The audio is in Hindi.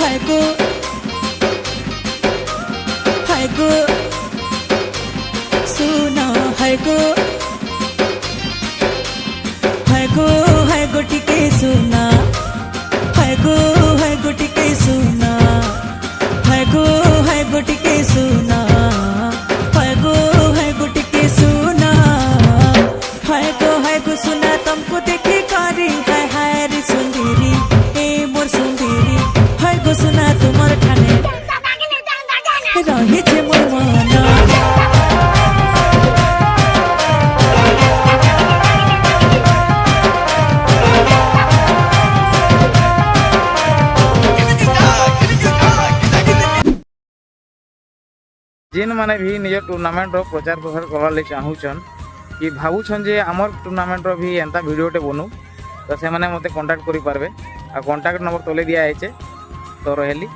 हाय गो सुना हाय गो टिके सुना हाय गो टिके सुना हाय गो टिके सुना हाय गो टिके सुना हाय गो सुना तुमको देखी कारी हाय रे सुंदरी ए मोर सुंदरी हाय गो सुना तुमर ठाने रही छे मोर मना जेन माने भी निज टूर्नामेंट रो प्रचार प्रसार करवार ले चाहूछन कि भावुछन जे आमर टूर्नामेंट रो भी एंता वीडियोटे बनू तो से माने मते कांटेक्ट करि पारबे आ कांटेक्ट नंबर तले दिया आइछे तो रहली।